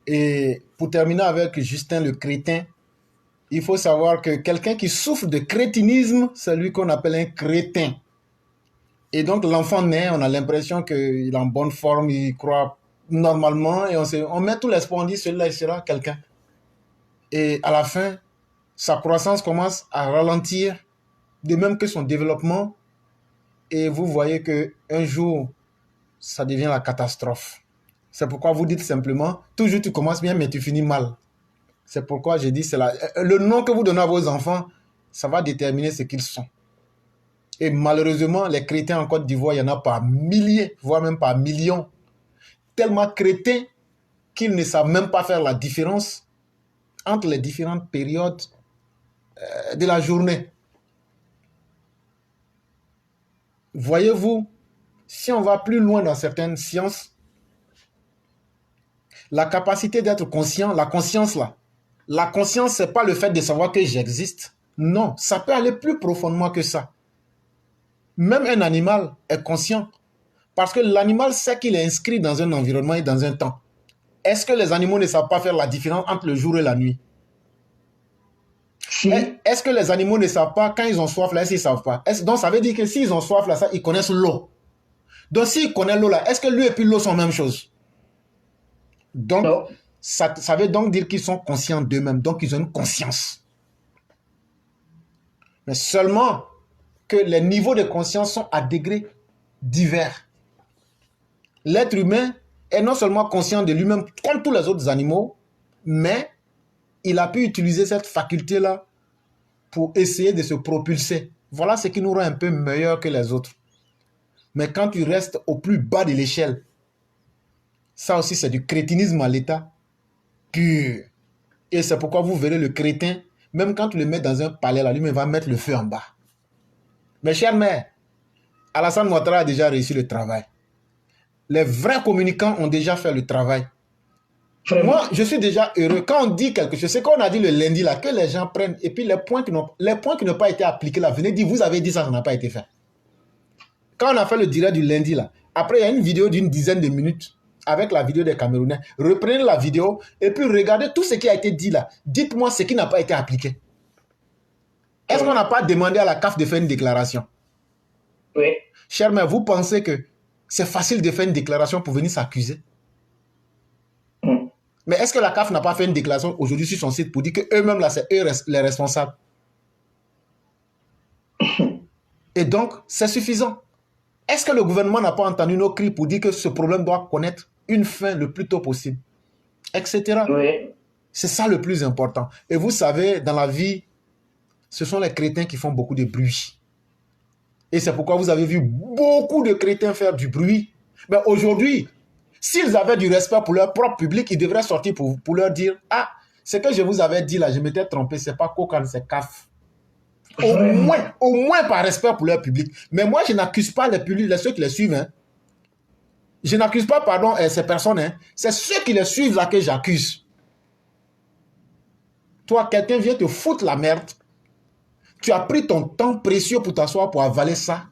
Et pour terminer avec Justin le crétin, il faut savoir que quelqu'un qui souffre de crétinisme, c'est lui qu'on appelle un crétin. Et donc l'enfant naît, on a l'impression qu'il est en bonne forme, il croit normalement, et on met tout l'espoir, on dit celui-là, il sera quelqu'un. Et à la fin, sa croissance commence à ralentir, de même que son développement, et vous voyez qu'un jour, ça devient la catastrophe. C'est pourquoi vous dites simplement, toujours tu commences bien, mais tu finis mal. C'est pourquoi je dis, le nom que vous donnez à vos enfants, ça va déterminer ce qu'ils sont. Et malheureusement, les chrétiens en Côte d'Ivoire, il y en a par milliers, voire même par millions. Tellement chrétiens qu'ils ne savent même pas faire la différence entre les différentes périodes de la journée. Voyez-vous, si on va plus loin dans certaines sciences, la capacité d'être conscient, la conscience là, la conscience, ce n'est pas le fait de savoir que j'existe. Non, ça peut aller plus profondément que ça. Même un animal est conscient parce que l'animal sait qu'il est inscrit dans un environnement et dans un temps. Est-ce que les animaux ne savent pas faire la différence entre le jour et la nuit? Si. Est-ce que les animaux ne savent pas quand ils ont soif là, est-ce qu'ils ne savent pas? Donc ça veut dire que s'ils ont soif là, ça, ils connaissent l'eau. Donc s'ils connaissent l'eau là, est-ce que lui et puis l'eau sont la même chose? Donc ça veut donc dire qu'ils sont conscients d'eux-mêmes, donc ils ont une conscience. Mais seulement que les niveaux de conscience sont à degrés divers. L'être humain est non seulement conscient de lui-même comme tous les autres animaux, mais il a pu utiliser cette faculté-là pour essayer de se propulser. Voilà ce qui nous rend un peu meilleurs que les autres. Mais quand tu restes au plus bas de l'échelle, ça aussi c'est du crétinisme à l'état pur. Et c'est pourquoi vous verrez le crétin, même quand tu le mets dans un palais, là, lui-même va mettre le feu en bas. Mes chers mères, Alassane Ouattara a déjà réussi le travail. Les vrais communicants ont déjà fait le travail. Vraiment? Moi, je suis déjà heureux. Quand on dit quelque chose, c'est qu'on a dit le lundi, là, que les gens prennent, et puis les points qui n'ont pas été appliqués, là, venez dire, vous avez dit ça, ça n'a pas été fait. Quand on a fait le direct du lundi, là, après, il y a une vidéo d'une dizaine de minutes avec la vidéo des Camerounais. Reprenez la vidéo et puis regardez tout ce qui a été dit là. Dites-moi ce qui n'a pas été appliqué. Est-ce qu'on n'a pas demandé à la CAF de faire une déclaration? Oui. Chers mères, vous pensez que c'est facile de faire une déclaration pour venir s'accuser? Mais est-ce que la CAF n'a pas fait une déclaration aujourd'hui sur son site pour dire qu'eux-mêmes, là, c'est eux les responsables? Et donc, c'est suffisant. Est-ce que le gouvernement n'a pas entendu nos cris pour dire que ce problème doit connaître une fin le plus tôt possible, etc. Oui. C'est ça le plus important. Et vous savez, dans la vie, ce sont les chrétiens qui font beaucoup de bruit. Et c'est pourquoi vous avez vu beaucoup de chrétiens faire du bruit. Mais aujourd'hui, s'ils avaient du respect pour leur propre public, ils devraient sortir pour leur dire « Ah, ce que je vous avais dit là, je m'étais trompé, c'est pas Kokan, c'est CAF. » Au moins par respect pour leur public. Mais moi, je n'accuse pas les publics, ceux qui les suivent. Hein. Je n'accuse pas, pardon, ces personnes. Hein. C'est ceux qui les suivent là que j'accuse. Toi, quelqu'un vient te foutre la merde. Tu as pris ton temps précieux pour t'asseoir, pour avaler ça.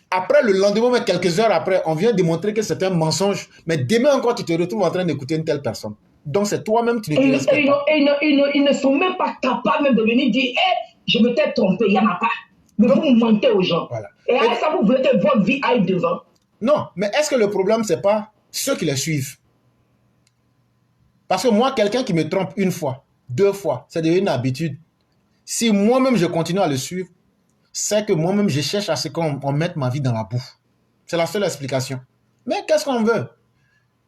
Après, le lendemain, mais quelques heures après, on vient démontrer que c'est un mensonge. Mais demain encore, tu te retrouves en train d'écouter une telle personne. Donc, c'est toi-même qui ne te respectes pas. Ils ne sont même pas capables de venir dire hey, je m'étais trompé, il n'y en a pas. Mais donc, vous mentez aux gens. Voilà. Et avec ça, vous voulez que votre vie aille devant. Non, mais est-ce que le problème, ce n'est pas ceux qui les suivent? Parce que moi, quelqu'un qui me trompe une fois, deux fois, c'est devenu une habitude. Si moi-même, je continue à le suivre, c'est que moi-même, je cherche à ce qu'on mette ma vie dans la boue. C'est la seule explication. Mais qu'est-ce qu'on veut?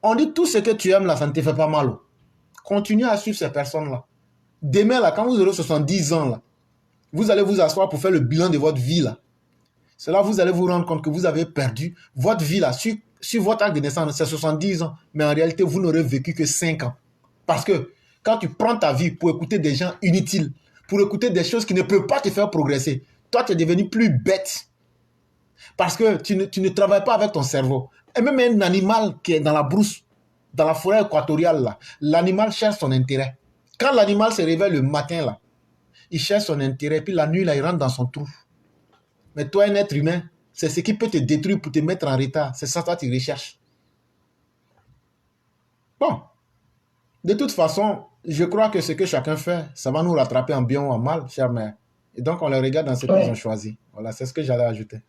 On dit tout ce que tu aimes là, ça ne te fait pas mal. Continue à suivre ces personnes-là. Demain, là, quand vous aurez 70 ans, là, vous allez vous asseoir pour faire le bilan de votre vie. Là. C'est là que vous allez vous rendre compte que vous avez perdu votre vie. Là, sur votre acte de naissance, c'est 70 ans. Mais en réalité, vous n'aurez vécu que 5 ans. Parce que quand tu prends ta vie pour écouter des gens inutiles, pour écouter des choses qui ne peuvent pas te faire progresser, toi, tu es devenu plus bête. Parce que tu ne travailles pas avec ton cerveau. Et même un animal qui est dans la brousse, dans la forêt équatoriale, l'animal cherche son intérêt. Quand l'animal se réveille le matin, là, il cherche son intérêt, puis la nuit, là, il rentre dans son trou. Mais toi, un être humain, c'est ce qui peut te détruire pour te mettre en retard. C'est ça, toi, tu recherches. Bon. De toute façon, je crois que ce que chacun fait, ça va nous rattraper en bien ou en mal, chère mère. Et donc, on les regarde dans ce qu'ils ont choisi. Voilà, c'est ce que j'allais ajouter.